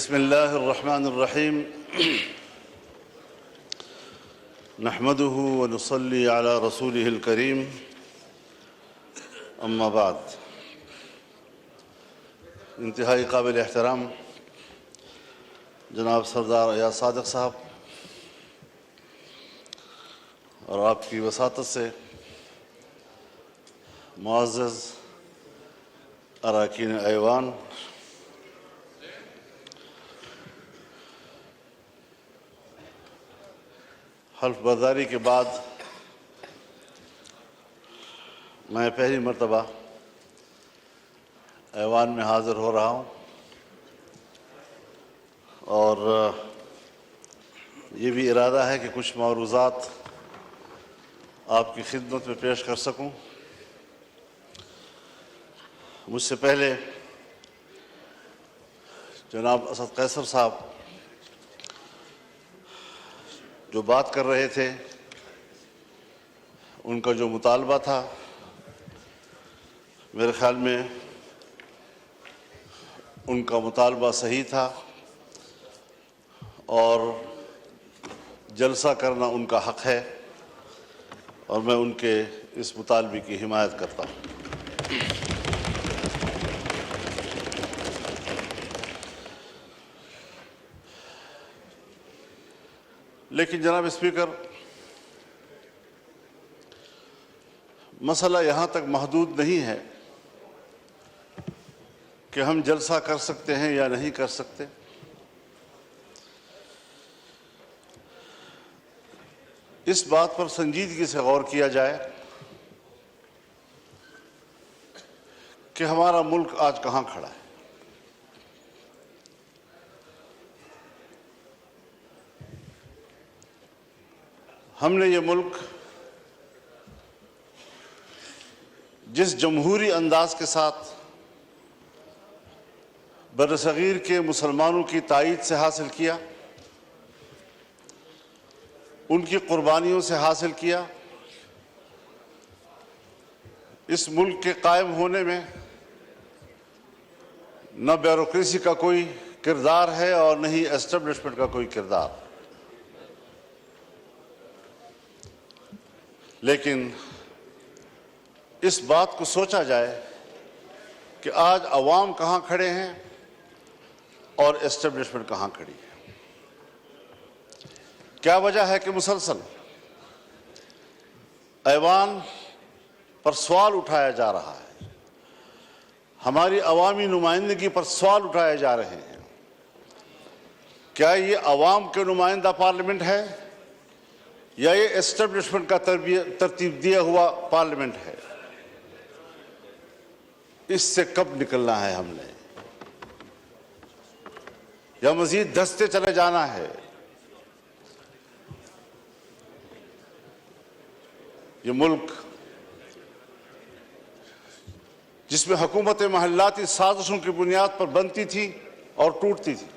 बिस्मिल्लाहिर्रहमानिर्रहीम नहमदुहु व नुसल्ली अला रसूलिहिल करीम अम्मा बाद। इंतहाई काबिल एहतराम जनाब सरदार अयाज सादिक साहब और आपकी वसातत से मुअज़्ज़ज़ अरकान ऐवान, हल्फ बर्दारी के बाद मैं पहली मरतबा ऐवान में हाज़िर हो रहा हूँ और ये भी इरादा है कि कुछ मौरूज़ात आपकी खिदमत में पेश कर सकूँ। मुझसे पहले जनाब असद कैसर साहब जो बात कर रहे थे, उनका जो मुतालबा था मेरे ख़्याल में उनका मुतालबा सही था और जलसा करना उनका हक़ है और मैं उनके इस मुतालबे की हिमायत करता हूँ। लेकिन जनाब स्पीकर, मसला यहाँ तक महदूद नहीं है कि हम जलसा कर सकते हैं या नहीं कर सकते। इस बात पर संजीदगी से गौर किया जाए कि हमारा मुल्क आज कहाँ खड़ा है। हमने ये मुल्क जिस जमहूरी अंदाज के साथ बरसगीर के मुसलमानों की तायीद से हासिल किया, उनकी कुर्बानियों से हासिल किया, इस मुल्क के कायम होने में न ब्यूरोक्रेसी का कोई किरदार है और न ही एस्टेब्लिशमेंट का कोई किरदार। लेकिन इस बात को सोचा जाए कि आज अवाम कहाँ खड़े हैं और एस्टेब्लिशमेंट कहाँ खड़ी है। क्या वजह है कि मुसलसल ऐवान पर सवाल उठाया जा रहा है, हमारी अवामी नुमाइंदगी पर सवाल उठाए जा रहे हैं। क्या ये अवाम के नुमाइंदा पार्लियामेंट है या ये एस्टेब्लिशमेंट का तरतीब दिया हुआ पार्लियामेंट है? इससे कब निकलना है हमने, या मजीद धंसते चले जाना है? ये मुल्क जिसमें हुकूमत महल्लाती साजिशों की बुनियाद पर बनती थी और टूटती थी,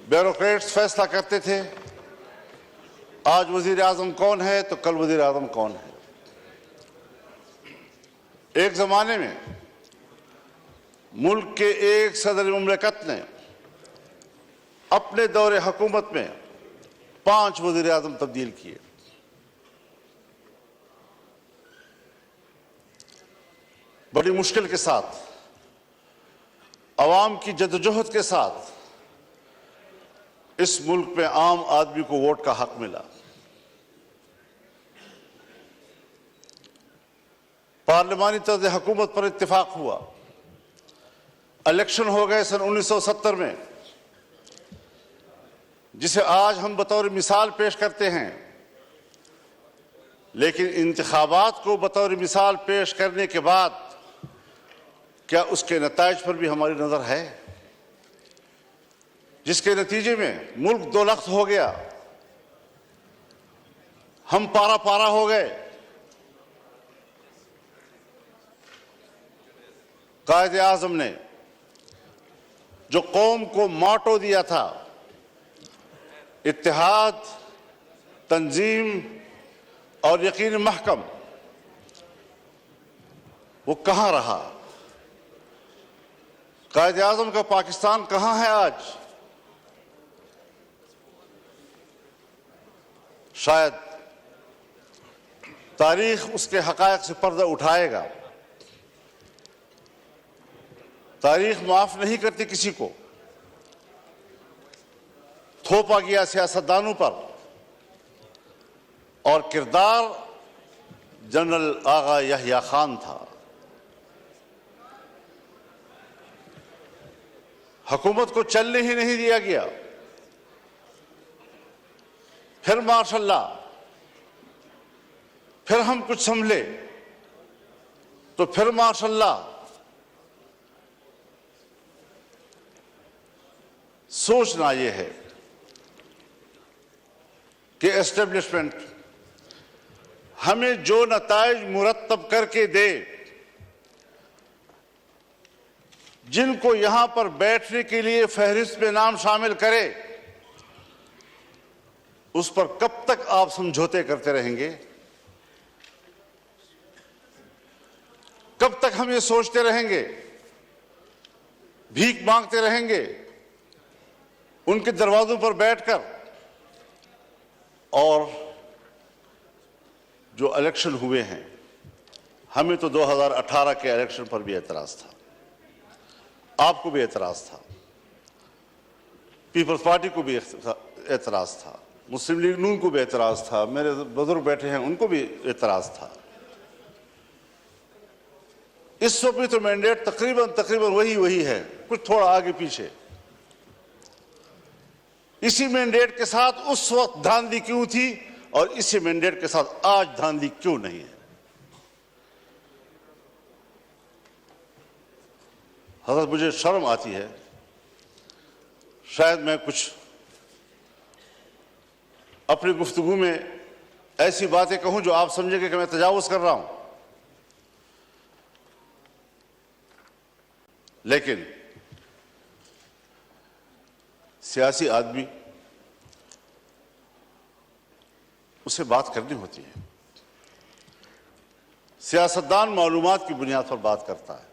ब्यूरोक्रेट्स फैसला करते थे आज वजीर आजम कौन है तो कल वजीर आजम कौन है। एक ज़माने में मुल्क के एक सदर मुमलिकत ने अपने दौरे हुकूमत में 5 वजीर आजम तब्दील किए। बड़ी मुश्किल के साथ, अवाम की जद्दोजहद के साथ इस मुल्क में आम आदमी को वोट का हक मिला। पार्लिमानी तर्ज हुकूमत पर इत्तेफाक हुआ। इलेक्शन हो गए सन 1970 में, जिसे आज हम बतौर मिसाल पेश करते हैं। लेकिन इंतखाबात को बतौर मिसाल पेश करने के बाद क्या उसके नताइज पर भी हमारी नजर है, जिसके नतीजे में मुल्क दो लख्त हो गया, हम पारा पारा हो गए। कायदे आज़म ने जो कौम को मोटो दिया था, इत्तेहाद, तंजीम और यकीन महकम, वो कहाँ रहा? कायद-ए-आज़म का पाकिस्तान कहाँ है आज? शायद तारीख उसके हक़ाइक़ से पर्दा उठाएगा। तारीख माफ नहीं करती किसी को। थोपा गया सियासतदानों पर और किरदार जनरल आगा यहया खान था। हुकूमत को चलने ही नहीं दिया गया। फिर माशाल्लाह, फिर हम कुछ संभले तो फिर माशाल्लाह सोचना यह है कि एस्टेब्लिशमेंट हमें जो नताइज मुरत्तब करके दे, जिनको यहां पर बैठने के लिए फहरिस्त में नाम शामिल करे, उस पर कब तक आप समझौते करते रहेंगे? कब तक हम ये सोचते रहेंगे, भीख मांगते रहेंगे उनके दरवाजों पर बैठकर? और जो इलेक्शन हुए हैं, हमें तो 2018 के इलेक्शन पर भी एतराज था, आपको भी एतराज था, पीपल्स पार्टी को भी एतराज था, मुस्लिम लीग नून को भी एतराज था, मेरे बुजुर्ग बैठे हैं उनको भी एतराज था। इस वक्त भी तो मैंडेट तकरीबन वही है, कुछ थोड़ा आगे पीछे। इसी मैंडेट के साथ उस वक्त धांधली क्यों थी और इसी मैंडेट के साथ आज धांधली क्यों नहीं है? हज़रत, मुझे शर्म आती है, शायद मैं कुछ अपनी गुफ्तगू में ऐसी बातें कहूं जो आप समझेंगे कि मैं तजावुज़ कर रहा हूं, लेकिन सियासी आदमी, उसे बात करनी होती है। सियासतदान मालूमात की बुनियाद पर बात करता है,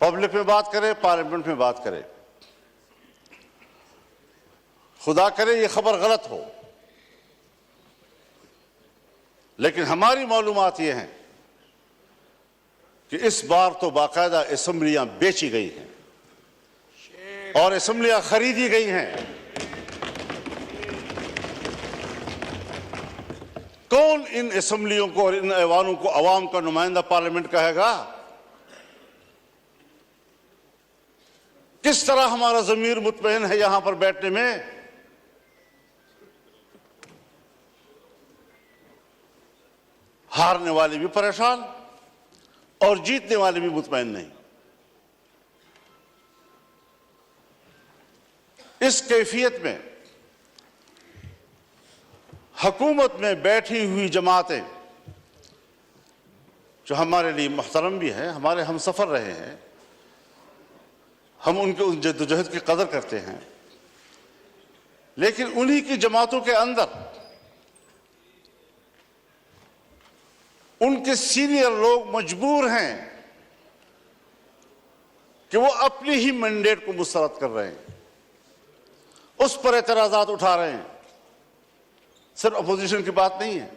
पब्लिक में बात करे, पार्लियामेंट में बात करे। खुदा करे ये खबर गलत हो, लेकिन हमारी मालूमात ये हैं कि इस बार तो बाकायदा असेंबलियां बेची गई हैं और असेंबलियां खरीदी गई हैं। कौन इन असेंबलियों को और इन ऐवानों को अवाम का नुमाइंदा पार्लियामेंट कहेगा? किस तरह हमारा ज़मीर मुतमईन है यहां पर बैठने में? हारने वाले भी परेशान और जीतने वाले भी मुतमईन नहीं। इस कैफियत में हुकूमत में बैठी हुई जमातें, जो हमारे लिए मुहतरम भी हैं, हमारे हम सफ़र रहे हैं, हम उनके उस जद्दोजहद की कदर करते हैं, लेकिन उन्हीं की जमातों के अंदर उनके सीनियर लोग मजबूर हैं कि वो अपनी ही मैंडेट को मुस्तरद कर रहे हैं, उस पर एतराज़ात उठा रहे हैं। सिर्फ अपोजिशन की बात नहीं है,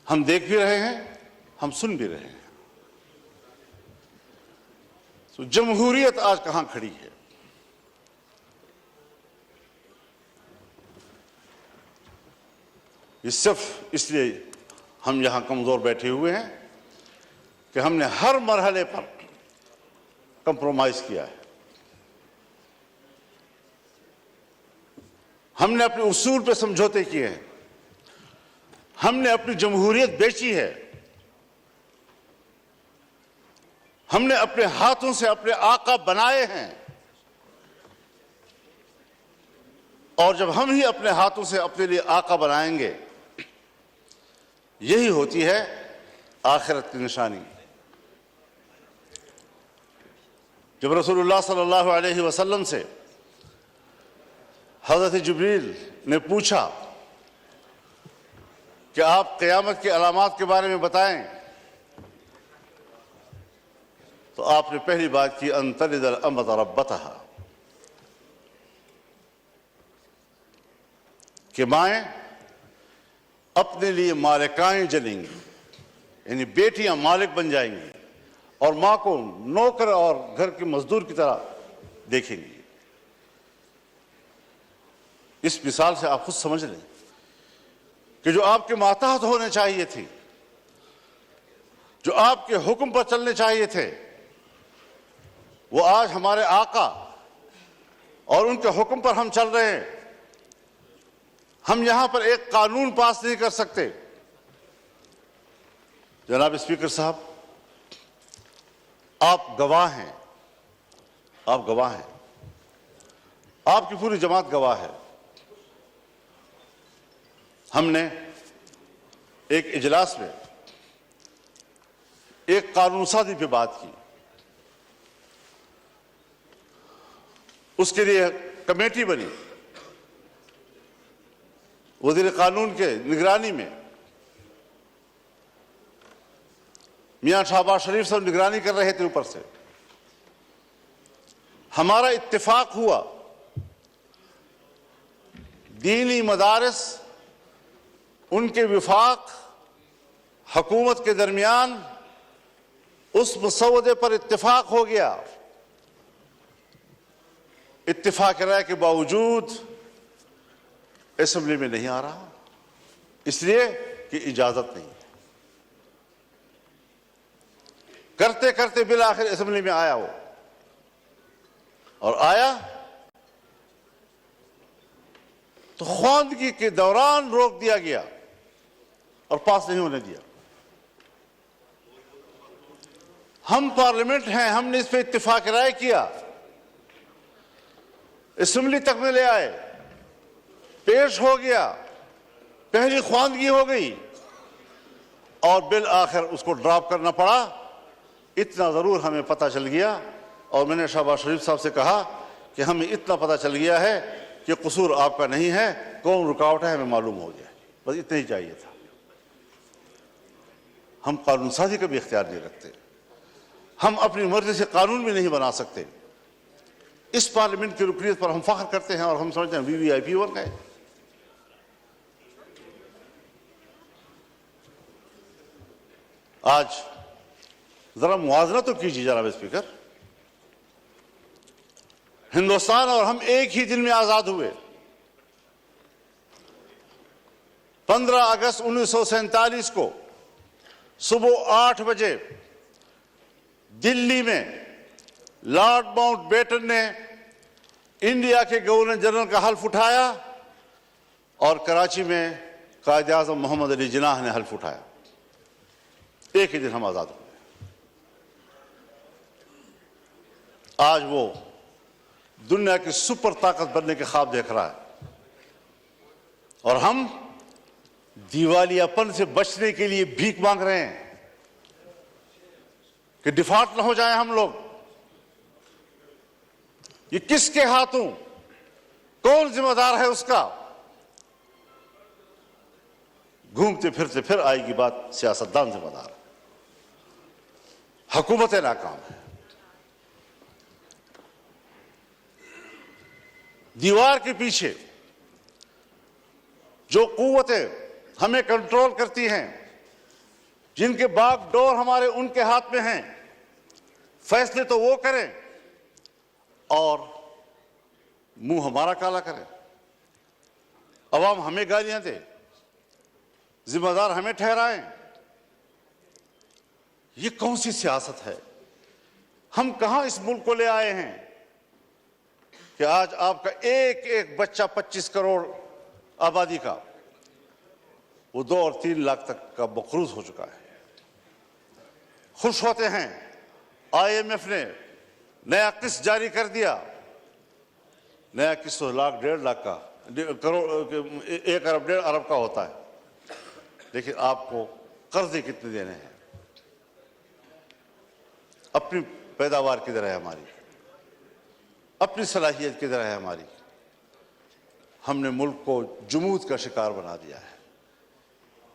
हम देख भी रहे हैं, हम सुन भी रहे हैं। तो जमहूरियत आज कहां खड़ी है? ये सिर्फ इसलिए हम यहां कमजोर बैठे हुए हैं कि हमने हर मरहले पर कंप्रोमाइज किया है, हमने अपने उसूल पे समझौते किए हैं, हमने अपनी जमहूरियत बेची है, हमने अपने हाथों से अपने आका बनाए हैं, और जब हम ही अपने हाथों से अपने लिए आका बनाएंगे, यही होती है आखिरत की निशानी। जब रसूलुल्लाह सल्लल्लाहु अलैहि वसल्लम से हज़रत जिब्रील ने पूछा कि आप क़यामत की अलामात के बारे में बताएं, तो आपने पहली बात की अंतलिदल अमत रब्बतहा, कि माएँ अपने लिए मालिकाएं जनेंगी, यानी बेटियां मालिक बन जाएंगी और माँ को नौकर और घर के मजदूर की तरह देखेंगी। इस मिसाल से आप खुद समझ लें कि जो आपके मातहत होने चाहिए थे, जो आपके हुक्म पर चलने चाहिए थे, वो आज हमारे आका और उनके हुक्म पर हम चल रहे हैं। हम यहां पर एक कानून पास नहीं कर सकते। जनाब स्पीकर साहब, आप गवाह हैं, आप गवाह हैं, आपकी पूरी जमात गवाह है। हमने एक इजलास में एक कानून साजी पे बात की, उसके लिए कमेटी बनी, वज़ीर कानून के निगरानी में मियां शहबाज शरीफ साहब निगरानी कर रहे थे ऊपर से। हमारा इत्तेफाक हुआ दीनी मदारिस, उनके विफाक हुकूमत के दरमियान उस मसौदे पर इत्तेफाक हो गया। इत्तेफाक राय के बावजूद असेंबली में नहीं आ रहा, इसलिए कि इजाजत नहीं। करते करते बिल आखिर असेंबली में आया वो, और आया तो ख्वांदगी के दौरान रोक दिया गया और पास नहीं होने दिया। हम पार्लियामेंट हैं, हमने इस पर इत्तेफाक राय किया, असेंबली तक में ले आए, पेश हो गया, पहली ख्वांदगी हो गई और बिल आखिर उसको ड्रॉप करना पड़ा। इतना जरूर हमें पता चल गया, और मैंने शहबाज शरीफ साहब से कहा कि हमें इतना पता चल गया है कि कसूर आपका नहीं है, कौन रुकावट है हमें मालूम हो गया। बस इतना ही चाहिए था। हम कानून साजी का भी इख्तियार नहीं रखते, हम अपनी मर्जी से कानून भी नहीं बना सकते। इस पार्लियामेंट की रुकनीत पर हम फख्र करते हैं और हम समझते हैं वीवीआईपी बन गए। आज जरा मुआवजा तो कीजिए जनाब स्पीकर, हिंदुस्तान और हम एक ही दिन में आजाद हुए। 15 अगस्त 1947 को सुबह 8 बजे दिल्ली में लॉर्ड माउंटबेटन ने इंडिया के गवर्नर जनरल का हल्फ उठाया और कराची में कायद आज़म मोहम्मद अली जिन्नाह ने हल्फ उठाया। एक ही दिन हम आजाद हुए। आज वो दुनिया की सुपर ताकत बनने के ख्वाब देख रहा है और हम दिवालियापन से बचने के लिए भीख मांग रहे हैं कि डिफॉल्ट ना हो जाए हम लोग। ये किसके हाथों, कौन जिम्मेदार है उसका? घूमते फिरते फिर आएगी बात सियासतदान जिम्मेदार, हुकूमत नाकाम है। दीवार के पीछे जो कुव्वतें हमें कंट्रोल करती हैं, जिनके बागडोर हमारे उनके हाथ में हैं, फैसले तो वो करें और मुंह हमारा काला करें, अवाम हमें गालियां दे, जिम्मेदार हमें ठहराएं। ये कौन सी सियासत है? हम कहां इस मुल्क को ले आए हैं कि आज आपका एक एक बच्चा 25 करोड़ आबादी का वो 2 और 3 लाख तक का मकरूज हो चुका है। खुश होते हैं IMF ने नया किस्त जारी कर दिया, नया किस्त 1 लाख 1.5 लाख का करोड़ 1 अरब 1.5 अरब का होता है, लेकिन आपको कर्जे कितने देने हैं? अपनी पैदावार किधर है हमारी? अपनी सलाहियत किधर है हमारी? हमने मुल्क को जुमूद का शिकार बना दिया है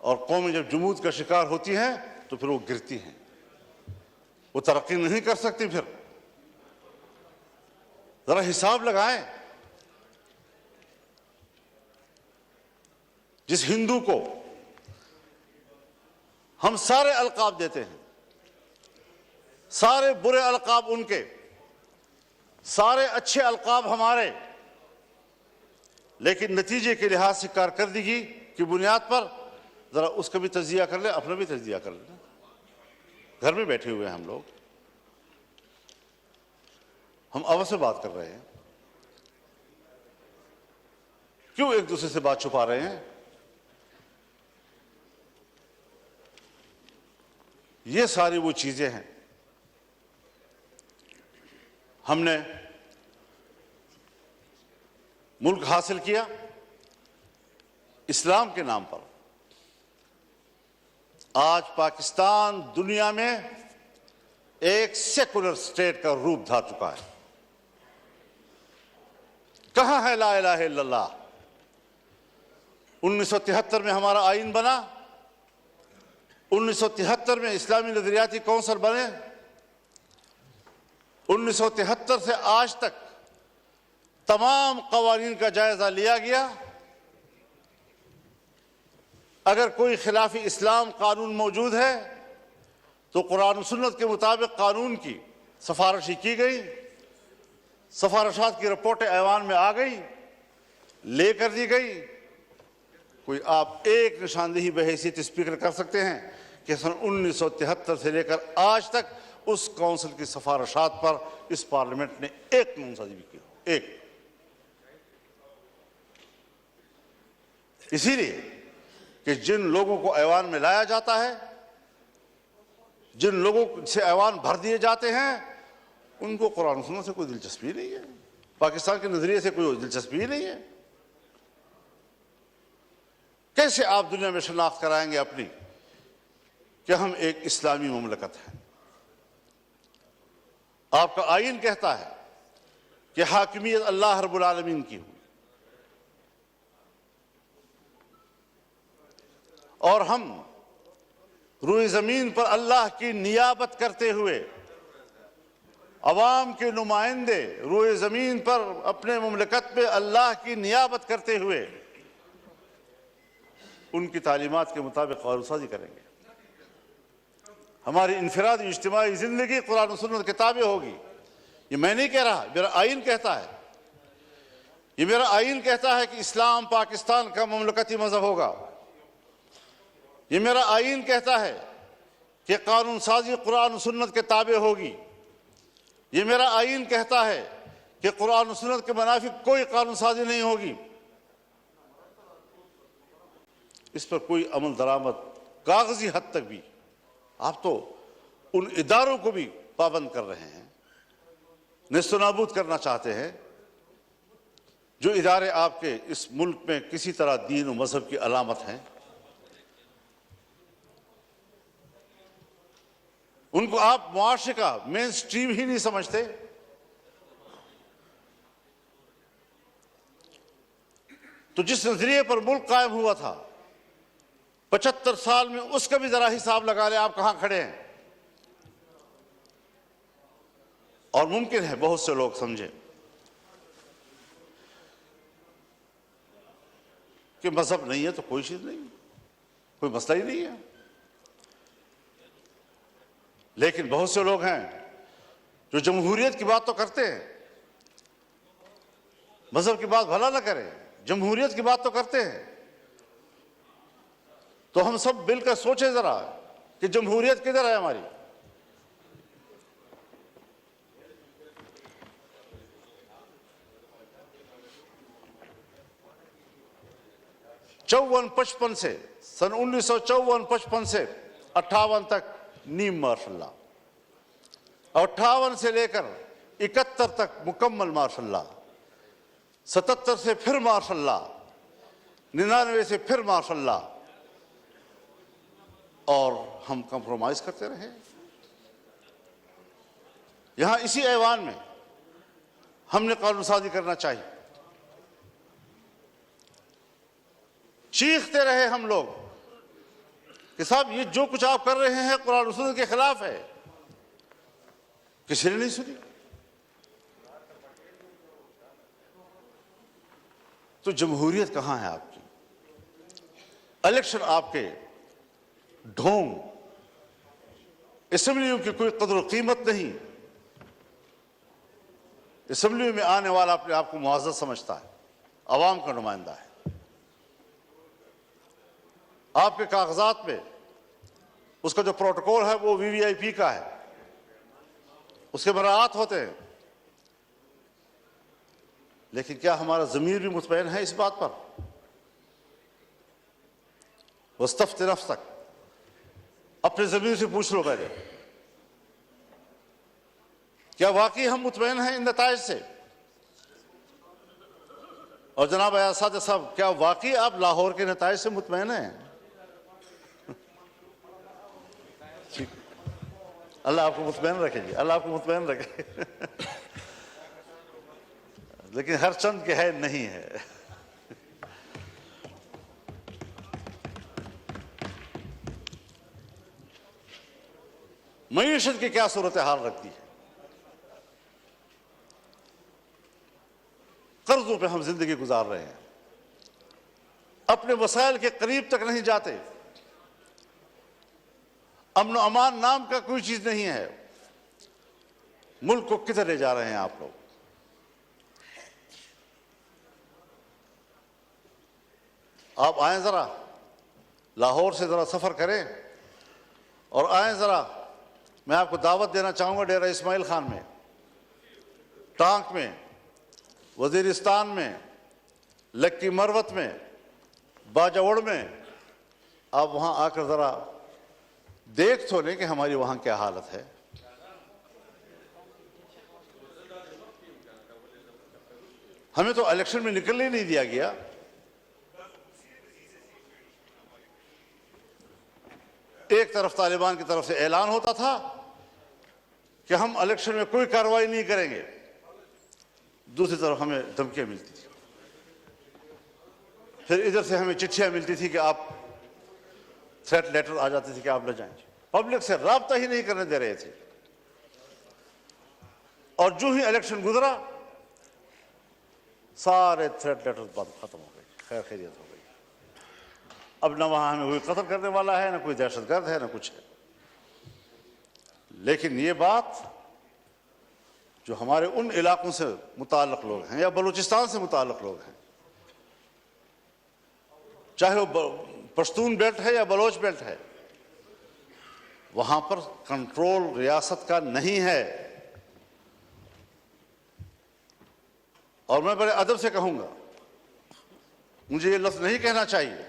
और कौमें जब जमूद का शिकार होती हैं तो फिर वो गिरती हैं, वो तरक्की नहीं कर सकती। फिर जरा हिसाब लगाएं, जिस हिंदू को हम सारे अलकाब देते हैं, सारे बुरे अलकाब उनके, सारे अच्छे अलकाब हमारे, लेकिन नतीजे के लिहाज से कारकर्दगी की बुनियाद पर जरा उसका भी तजिया कर ले, अपना भी तजिया कर ले। घर में बैठे हुए हैं हम लोग, हम आपस में बात कर रहे हैं, क्यों एक दूसरे से बात छुपा रहे हैं? ये सारी वो चीजें हैं। हमने मुल्क हासिल किया इस्लाम के नाम पर। आज पाकिस्तान दुनिया में एक सेकुलर स्टेट का रूप धार चुका है। कहां है ला इलाहा इल्लल्लाह? 1973 में हमारा आईन बना, 1973 में इस्लामी नजरियाती कौंसिल बने, 1973 से आज तक तमाम कवानीन का जायजा लिया गया। अगर कोई खिलाफी इस्लाम कानून मौजूद है तो कुरान सुन्नत के मुताबिक कानून की सिफारिश की गई, सिफारिशात की रिपोर्टें ऐवान में आ गई, लेकर दी गई। कोई आप एक निशानदेही बहैसियत स्पीकर कर सकते हैं कि सन 1973 से लेकर आज तक उस काउंसिल की सिफारिशात पर इस पार्लियामेंट ने एक कानूनसाजी भी की हो? एक। इसीलिए कि जिन लोगों को ऐवान में लाया जाता है, जिन लोगों से ऐवान भर दिए जाते हैं, उनको कुरान सुन्नत से कोई दिलचस्पी नहीं है, पाकिस्तान के नजरिए से कोई दिलचस्पी नहीं है। कैसे आप दुनिया में शनाख्त कराएंगे अपनी कि हम एक इस्लामी मुमलकत है? आपका आईन कहता है कि हाकिमियत अल्लाह रब्बुल आलमीन की हुई, और हम रूए जमीन पर अल्लाह की नियाबत करते हुए, अवाम के नुमाइंदे रूए जमीन पर अपने मुमलकत में अल्लाह की नियाबत करते हुए उनकी तालीमात के मुताबिक कानूनसाजी करेंगे। हमारी इनफरादी इज्तिमाई जिंदगी कुरान और सुन्नत किताबें होगी। ये मैं नहीं कह रहा, मेरा आईन कहता है। ये मेरा आईन कहता है कि इस्लाम पाकिस्तान का मुमलकती मजहब होगा। ये मेरा आईन कहता है कि कानून साजी कुरान और सुन्नत के ताबे होगी। ये मेरा आईन कहता है कि कुरान और सुन्नत के मुनाफिक कोई कानून साजी नहीं होगी। इस पर कोई अमल दरामद कागजी हद तक भी आप तो उन इदारों को भी पाबंद कर रहे हैं, नेस्तनाबूद करना चाहते हैं जो इदारे आपके इस मुल्क में किसी तरह दीन और मजहब की अलामत हैं। उनको आप मुआशरे का मेन स्ट्रीम ही नहीं समझते। तो जिस नजरिए पर मुल्क कायम हुआ था 75 साल में, उसका भी जरा हिसाब लगा ले आप कहां खड़े हैं। और मुमकिन है बहुत से लोग समझे कि मजहब नहीं है तो कोई चीज नहीं, कोई मसला ही नहीं है। लेकिन बहुत से लोग हैं जो जमहूरियत की बात तो करते हैं, मजहब की बात भला ना करें, जमहूरियत की बात तो करते हैं। तो हम सब मिलकर सोचें जरा कि जमहूरियत किधर है हमारी। सन 1954-55 से 58 तक नीम मार्शल लॉ, 58 से लेकर 71 तक मुकम्मल मार्शल लॉ, 77 से फिर मार्शल लॉ, 99 से फिर मार्शल लॉ, और हम कंप्रोमाइज करते रहे। यहां इसी ऐवान में हमने कानून साजी करना चाहिए। चीखते रहे हम लोग कि साहब ये जो कुछ आप कर रहे हैं कुरान और सुन्नत के खिलाफ है, किसी ने नहीं सुनी। तो जमहूरियत कहां है आपकी? इलेक्शन आपके ढोंग, असेंबलियों की कोई कदर कीमत नहीं। असेंबलियों में आने वाला अपने आप को मुआज़्ज़ज़ समझता है, अवाम का नुमाइंदा है। आपके कागजात में उसका जो प्रोटोकॉल है वो वीवीआईपी का है, उसके मराआत होते हैं। लेकिन क्या हमारा ज़मीर भी मुतमईन है इस बात पर? वस्तफ्त नफ्सक, अपने ज़मीर से पूछ लो पहले, क्या वाकई हम मुतमईन हैं इन नताइज से? और जनाब अयाज़ साहब, क्या वाकई आप लाहौर के नताइज से मुतमईन हैं? अल्लाह आपको मुतमईन रखे जी, अल्लाह आपको मुतमईन रखे। लेकिन हर चंद के है नहीं है। मईशत की क्या सूरत हाल रखती है? कर्जों पे हम जिंदगी गुजार रहे हैं, अपने वसाइल के करीब तक नहीं जाते, अमन अमान नाम का कोई चीज नहीं है। मुल्क को किधर ले जा रहे हैं आप लोग? आप आए जरा, लाहौर से जरा सफर करें और आए जरा, मैं आपको दावत देना चाहूंगा डेरा इस्माइल खान में, टांक में, वजीरिस्तान में, लक्की मरवत में, बाजावड़ में। आप वहां आकर जरा देख तो लें कि हमारी वहां क्या हालत है। हमें तो इलेक्शन में निकलने नहीं दिया गया। एक तरफ तालिबान की तरफ से ऐलान होता था कि हम इलेक्शन में कोई कार्रवाई नहीं करेंगे, दूसरी तरफ हमें धमकियां मिलती थी। फिर इधर से हमें चिट्ठियां मिलती थी कि आप, थ्रेट लेटर आ जाती थी कि आप न जाएं। पब्लिक से राब्ता ही नहीं करने दे रहे थे। और जो ही इलेक्शन गुजरा, सारे थ्रेट लेटर बाद खत्म हो गए, खैर खैरियत हो गई। अब न वहां हमें कोई कत्ल करने वाला है, न कोई दहशतगर्द है, न कुछ है। लेकिन ये बात जो हमारे उन इलाकों से मुताल्लिक लोग हैं या बलूचिस्तान से मुताल्लिक लोग हैं, चाहे वो पश्तून बेल्ट है या बलोच बेल्ट है, वहां पर कंट्रोल रियासत का नहीं है। और मैं बड़े अदब से कहूंगा, मुझे ये लफ्ज नहीं कहना चाहिए,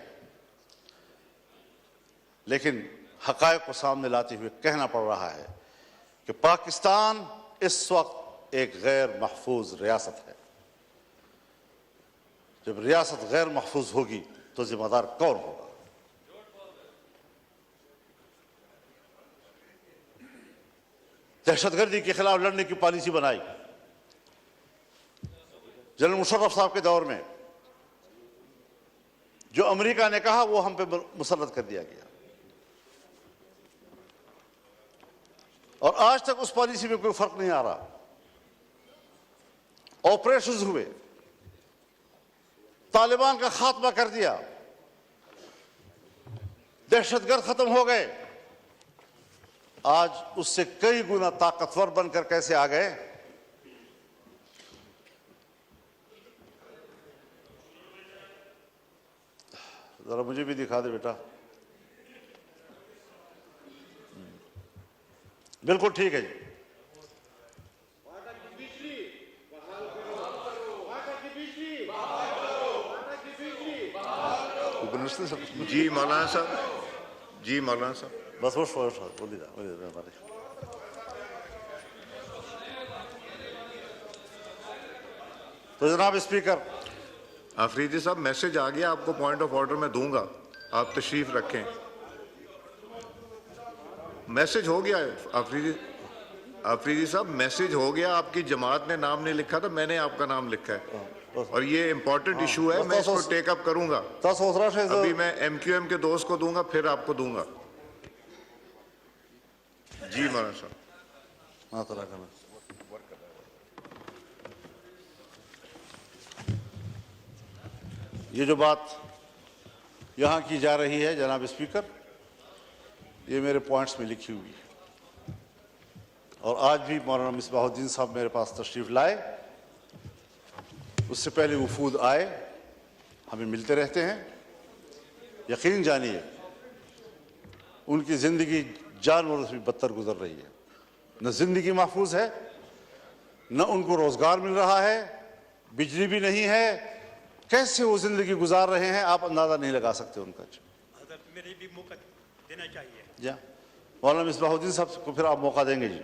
लेकिन हकायक को सामने लाते हुए कहना पड़ रहा है कि पाकिस्तान इस वक्त एक गैर महफूज रियासत है। जब रियासत गैर महफूज होगी तो जिम्मेदार कौन होगा? दहशतगर्दी के खिलाफ लड़ने की पॉलिसी बनाई जनरल मुशर्रफ साहब के दौर में। जो अमेरिका ने कहा वो हम पे मुसल्लत कर दिया गया, और आज तक उस पॉलिसी में कोई फर्क नहीं आ रहा। ऑपरेशंस हुए, तालिबान का खात्मा कर दिया, दहशतगर्द खत्म हो गए। आज उससे कई गुना ताकतवर बनकर कैसे आ गए? जरा मुझे भी दिखा दे बेटा। बिल्कुल ठीक है जी। जी मौलाना साहब, जी मौलाना साहब, बस वो बोलिए हमारे। तो जनाब स्पीकर, आफरीदी साहब मैसेज आ गया, आपको पॉइंट ऑफ ऑर्डर में दूंगा, आप तशरीफ रखें। मैसेज हो गया आफरीदी साहब, मैसेज हो गया। आपकी जमात ने नाम नहीं लिखा था, मैंने आपका नाम लिखा है। और ये इम्पोर्टेंट इशू है, मैं इसको टेक अप करूंगा। अभी मैं MQM के दोस्त को दूंगा, फिर आपको दूंगा। जी मौलाना साहब। ये जो बात यहाँ की जा रही है जनाब स्पीकर, ये मेरे पॉइंट्स में लिखी हुई है और आज भी मौलाना मिसबाहुद्दीन साहब मेरे पास तशरीफ लाए, उससे पहले वफूद आए, हमें मिलते रहते हैं। यकीन जानिए उनकी ज़िंदगी जानवरों से भी बदतर गुजर रही है। न ज़िंदगी महफूज है, न उनको रोज़गार मिल रहा है, बिजली भी नहीं है। कैसे वो ज़िंदगी गुजार रहे हैं आप अंदाज़ा नहीं लगा सकते उनका। मेरे भी मौका देना चाहिए। जी मौलाना मिसबाहुद्दीन साहब को फिर आप मौका देंगे जी।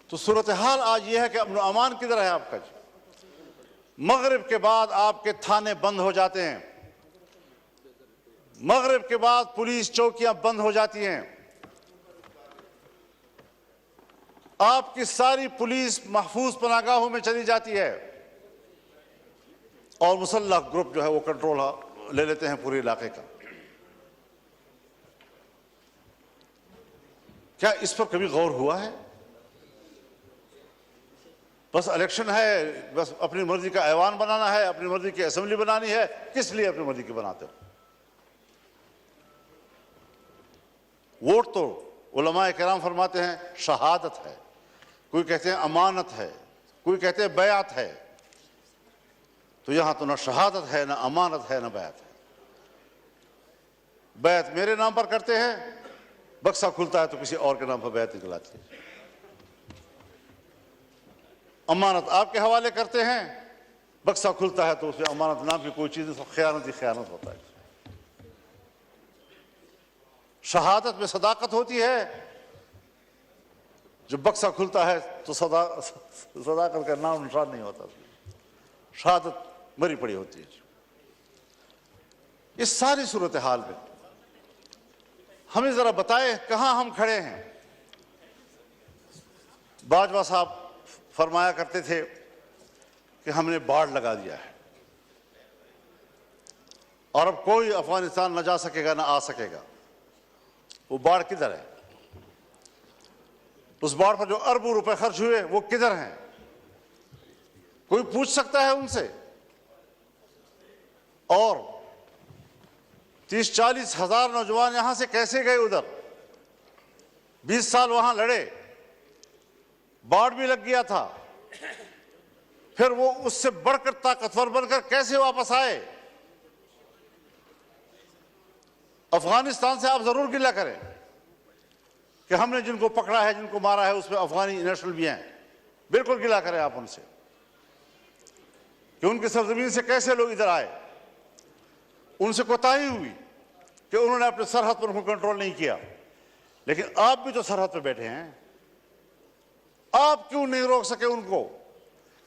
तो सूरत हाल आज ये है कि अमन अमान किधर है आपका जी। मगरिब के बाद आपके थाने बंद हो जाते हैं, मगरिब के बाद पुलिस चौकियां बंद हो जाती हैं, आपकी सारी पुलिस महफूज पनागाहों में चली जाती है और मुसल्लह ग्रुप जो है वो कंट्रोल ले लेते हैं पूरे इलाके का। क्या इस पर कभी गौर हुआ है? बस इलेक्शन है, बस अपनी मर्जी का ऐवान बनाना है, अपनी मर्जी की असेंबली बनानी है। किस लिए अपनी मर्जी की बनाते हो? वोट तो उलमाए किराम फरमाते हैं शहादत है, कोई कहते हैं अमानत है, कोई कहते हैं बैअत है। तो यहां तो ना शहादत है, ना अमानत है, ना बैअत है। बैअत मेरे नाम पर करते हैं, बक्सा खुलता है तो किसी और के नाम पर बैअत निकलाती है। अमानत आपके हवाले करते हैं, बक्सा खुलता है तो उसमें अमानत नाम की कोई चीज तो खयानत ही खयानत होता है। शहादत में सदाकत होती है, जब बक्सा खुलता है तो सदाकत का नाम निशान नहीं होता, शहादत मरी पड़ी होती है। इस सारी सूरत हाल में हमें जरा बताए कहां हम खड़े हैं। बाजवा साहब फरमाया करते थे कि हमने बाढ़ लगा दिया है और अब कोई अफगानिस्तान न जा सकेगा, न आ सकेगा। वो बाढ़ किधर है? उस बाढ़ पर जो अरबों रुपए खर्च हुए वो किधर हैं? कोई पूछ सकता है उनसे? और 30-40 हजार नौजवान यहां से कैसे गए उधर? 20 साल वहां लड़े, बाढ़ भी लग गया था, फिर वो उससे बढ़कर ताकतवर बनकर कैसे वापस आए? अफगानिस्तान से आप जरूर गिला करें कि हमने जिनको पकड़ा है, जिनको मारा है, उसमें अफगानी नेशनल भी हैं। बिल्कुल गिला करें आप उनसे कि उनकी सरजमीन से कैसे लोग इधर आए। उनसे कोताही हुई कि उन्होंने अपने सरहद पर उनको कंट्रोल नहीं किया। लेकिन आप भी तो सरहद पर बैठे हैं, आप क्यों नहीं रोक सके उनको?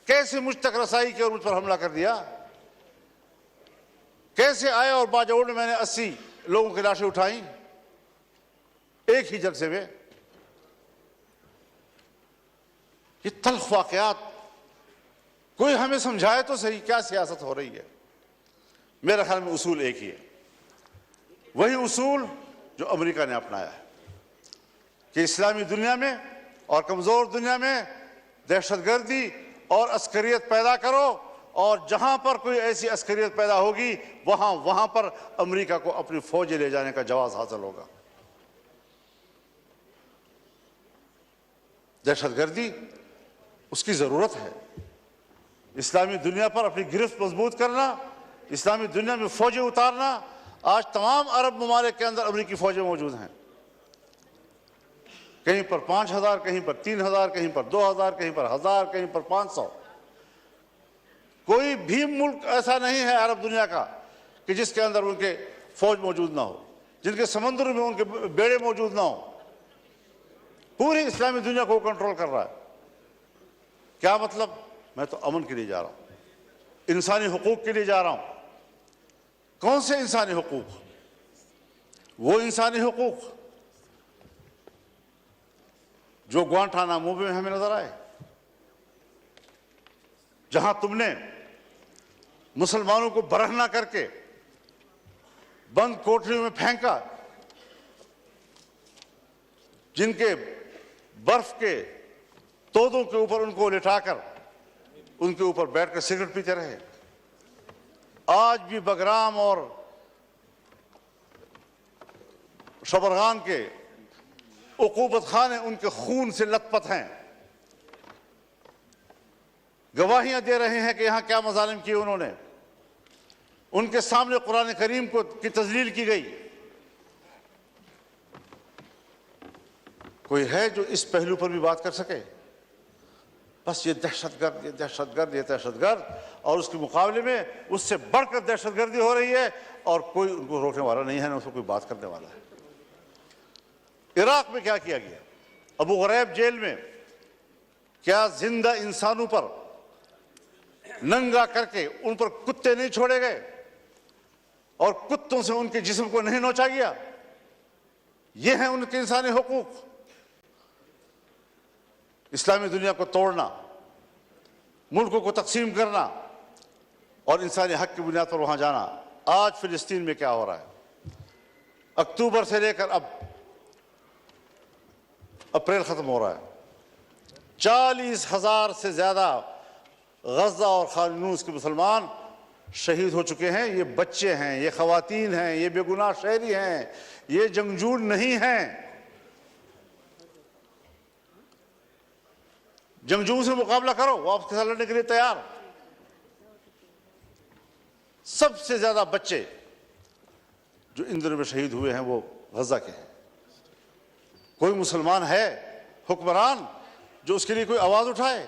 कैसे मुझ तक रसाई की और मुझ पर हमला कर दिया? कैसे आए और बाजौड़ में मैंने 80 लोगों की लाशें उठाई एक ही जलसे में? ये तल्ख वाकयात कोई हमें समझाए तो सही, क्या सियासत हो रही है? मेरे ख्याल में उसूल एक ही है, वही उसूल जो अमेरिका ने अपनाया है कि इस्लामी दुनिया में और कमजोर दुनिया में दहशतगर्दी और अस्करियत पैदा करो, और जहां पर कोई ऐसी अस्करियत पैदा होगी वहां पर अमेरिका को अपनी फौजें ले जाने का जवाब हासिल होगा। दहशतगर्दी उसकी जरूरत है। इस्लामी दुनिया पर अपनी गिरफ्त मजबूत करना, इस्लामी दुनिया में फौजें उतारना। आज तमाम अरब ममालिक के अंदर अमेरिकी फौजें मौजूद हैं, कहीं पर 5000, कहीं पर 3000, कहीं पर 2000, कहीं पर 1000, कहीं पर 500। कोई भी मुल्क ऐसा नहीं है अरब दुनिया का कि जिसके अंदर उनके फौज मौजूद ना हो, जिनके समंदर में उनके बेड़े मौजूद ना हो। पूरी इस्लामी दुनिया को कंट्रोल कर रहा है। क्या मतलब? मैं तो अमन के लिए जा रहा हूं, इंसानी हुकूक के लिए जा रहा हूं। कौन से इंसानी हुकूक? वो इंसानी हुकूक जो ग्वांटानामो में हमें नजर आए, जहां तुमने मुसलमानों को बरहना करके बंद कोठरियों में फेंका, जिनके बर्फ के तोदों के ऊपर उनको लिटाकर उनके ऊपर बैठकर सिगरेट पीते रहे। आज भी बगराम और शबरगान के उकूबत खाने उनके खून से लथपथ हैं। गवाहियां दे रहे हैं कि यहां क्या मजालिम किए उन्होंने। उनके सामने कुरान करीम की तजलील की गई। कोई है जो इस पहलू पर भी बात कर सके? बस ये दहशतगर्द, ये दहशतगर्द, ये दहशतगर्द, और उसके मुकाबले में उससे बढ़कर दहशतगर्दी हो रही है और कोई उनको रोकने वाला नहीं है, ना उसको कोई बात करने वाला है। इराक में क्या किया गया? अबू ग़रैब जेल में क्या जिंदा इंसानों पर नंगा करके उन पर कुत्ते नहीं छोड़े गए और कुत्तों से उनके जिस्म को नहीं नोचा गया? ये हैं उनके इंसानी हुकूक। इस्लामी दुनिया को तोड़ना, मुल्कों को तकसीम करना और इंसानी हक की बुनियाद पर वहां जाना। आज फिलिस्तीन में क्या हो रहा है? अक्टूबर से लेकर अब अप्रैल खत्म हो रहा है, 40,000 से ज्यादा गजा और खान यूनिस के मुसलमान शहीद हो चुके हैं। ये बच्चे हैं, ये खवातीन हैं, ये बेगुनाह शहरी हैं, ये जंगजू नहीं हैं। जंगजू से मुकाबला करो, वो आपके साथ लड़ने के लिए तैयार। सबसे ज्यादा बच्चे जो इन दिनों में शहीद हुए हैं वो गजा के हैं। कोई मुसलमान है हुक्मरान जो उसके लिए कोई आवाज उठाए?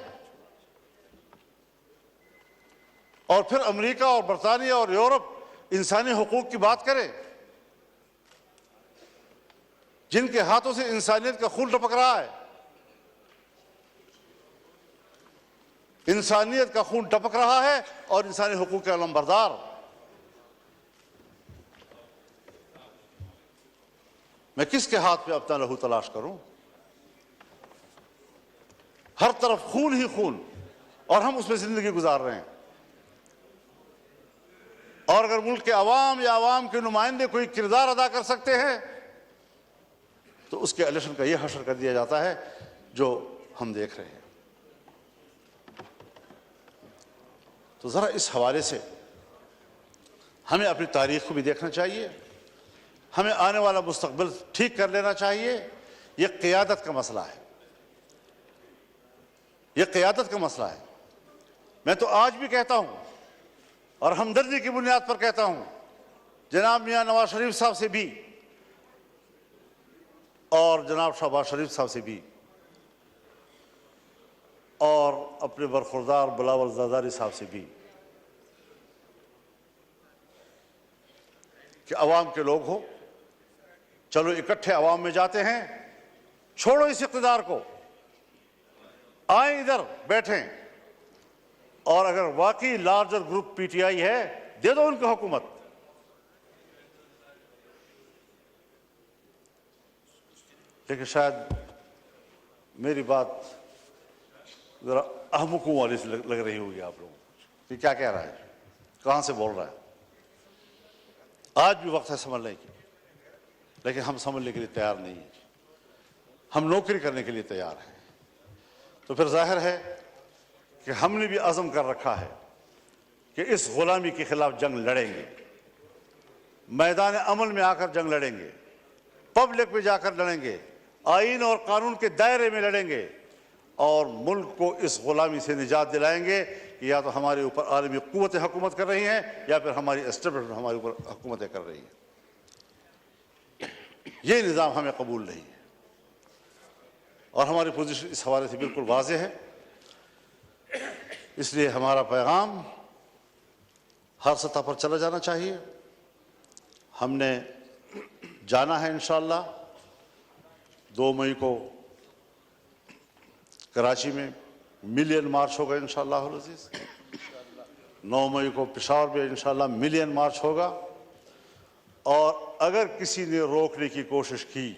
और फिर अमेरिका और बरतानिया और यूरोप इंसानी हुकूक की बात करे, जिनके हाथों से इंसानियत का खून टपक रहा है। इंसानियत का खून टपक रहा है और इंसानी हुकूक के अलमबरदार। मैं किसके हाथ पे अपना लहू तलाश करूं? हर तरफ खून ही खून और हम उसमें जिंदगी गुजार रहे हैं। और अगर मुल्क के अवाम या अवाम के नुमाइंदे कोई किरदार अदा कर सकते हैं तो उसके इलेक्शन का यह हशर कर दिया जाता है जो हम देख रहे हैं। तो जरा इस हवाले से हमें अपनी तारीख को भी देखना चाहिए, हमें आने वाला मुस्तकबिल ठीक कर लेना चाहिए। यह क़ियादत का मसला है, यह क़ियादत का मसला है। मैं तो आज भी कहता हूं और हमदर्दी की बुनियाद पर कहता हूं, जनाब मियां नवाज शरीफ साहब से भी और जनाब शहबाज शरीफ साहब से भी और अपने बरखुरदार बिलावल ज़रदारी साहब से भी कि अवाम के लोग हो, चलो इकट्ठे अवाम में जाते हैं, छोड़ो इस इक़्तिदार को, आए इधर बैठें और अगर वाकई लार्जर ग्रुप पीटीआई है दे दो उनको हुकूमत। लेकिन शायद मेरी बात जरा अहमुकों वाली से लग रही होगी आप लोगों को कि क्या कह रहा है, कहां से बोल रहा है। आज भी वक्त है समझने की, लेकिन हम समझने के लिए तैयार नहीं है। हम नौकरी करने के लिए तैयार हैं। तो फिर जाहिर है कि हमने भी अज़म कर रखा है कि इस गुलामी के खिलाफ जंग लड़ेंगे, मैदान अमल में आकर जंग लड़ेंगे, पब्लिक में जाकर लड़ेंगे, आईन और कानून के दायरे में लड़ेंगे और मुल्क को इस गुलामी से निजात दिलाएंगे कि या तो हमारे ऊपर आलमी कुव्वतें हुकूमत कर रही हैं या फिर हमारी एस्टेब्लिशमेंट हमारे ऊपर हुकूमतें कर रही हैं। ये निज़ाम हमें कबूल नहीं है और हमारी पोजीशन इस हवाले से बिल्कुल वाज़ेह है। इसलिए हमारा पैगाम हर सतह पर चला जाना चाहिए। हमने जाना है इंशाअल्लाह 2 मई को कराची में मिलियन मार्च होगा इंशाअल्लाह अज़ीज़। 9 मई को पेशावर में इंशाअल्लाह मिलियन मार्च होगा और अगर किसी ने रोकने की कोशिश की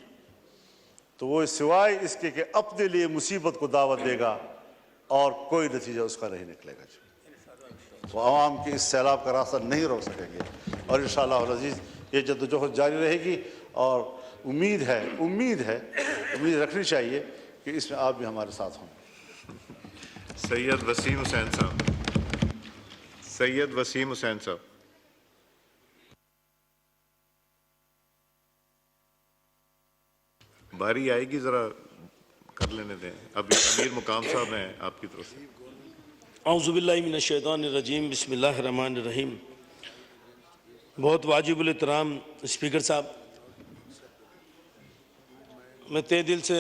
तो वो सिवाय इसके कि अपने लिए मुसीबत को दावत देगा और कोई नतीजा उसका नहीं निकलेगा। वो आवाम के इस सैलाब का रास्ता नहीं रोक सकेंगे। और इंशाअल्लाह अज़ीज़ ये जद्दोजहद जारी रहेगी और उम्मीद रखनी चाहिए कि इसमें आप भी हमारे साथ हों। सैयद वसीम हुसैन साहब। बारी आएगी, जरा कर लेने दें। अभी अमीर मुकाम साहब हैं आपकी तरफ से। औज़ुबिल्लाहि मिनश्शैतानिर्रजीम, बिस्मिल्लाहिर्रहमानिर्रहीम। बहुत वाजिबुल एहतराम स्पीकर साहब, मैं तहे दिल से